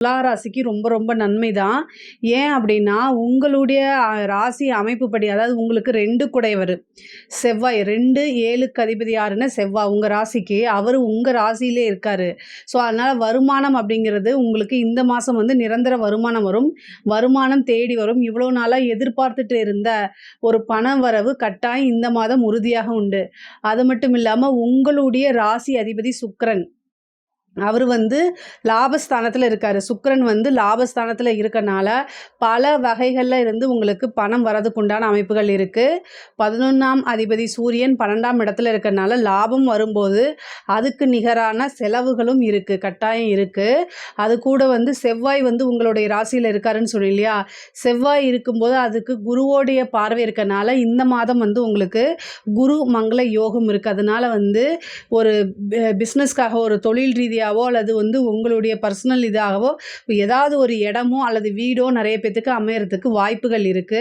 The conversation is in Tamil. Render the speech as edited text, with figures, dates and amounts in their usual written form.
துலா ராசிக்கு ரொம்ப ரொம்ப நன்மை தான். ஏன் அப்படின்னா, உங்களுடைய ராசி அமைப்புப்படி அதாவது உங்களுக்கு 2 குடையவரு செவ்வாய் 2, 7க்கு அதிபதி யாருன்னா செவ்வாய். உங்க ராசிக்கு. அவரு உங்க ராசியிலே இருக்காரு. ஸோ, அதனால வருமானம் அப்படிங்கிறது உங்களுக்கு இந்த மாசம் வந்து நிரந்தர வருமானம் வரும். வருமானம் தேடி வரும். இவ்வளோ நாளா எதிர்பார்த்துட்டு இருந்த ஒரு பண வரவு கட்டாயம் இந்த மாதம் உறுதியாக உண்டு. அது மட்டும் இல்லாம உங்களுடைய ராசி அதிபதி சுக்கிரன். அவரு வந்து லாபஸ்தானத்தில இருக்காரு. சுக்கிரன் வந்து லாபஸ்தானத்தில இருக்கனால, பல வகைகள்ல இருந்து உங்களுக்கு பணம் வரதுக்கு உண்டான அமைப்புகள் இருக்கு. 11ஆம் அதிபதி சூரியன் 12ஆம் இடத்துல இருக்கனால, லாபம் வரும்போது அதுக்கு நிகரான செலவுகளும் இருக்கு. கட்டாயம் இருக்கு. அது கூட வந்து செவ்வாய் வந்து உங்களுடைய ராசியில இருக்காருன்னு சொன்னேன் இல்லையா? செவ்வாய் இருக்கும்போது அதுக்கு குருவோடைய பார்வை இருக்கனால, இந்த மாதம் வந்து உங்களுக்கு குரு மங்கள யோகம் இருக்கு. அதனால வந்து ஒரு பிஸ்னஸ்க்காக ஒரு தொழில் ரீதியாவோ அல்லது வந்து உங்களுடைய பர்சனல் இதாகவோ ஏதாவது ஒரு இடமோ அல்லது வீடோ நிறைய பேத்துக்கு அமையறதுக்கு வாய்ப்புகள் இருக்கு.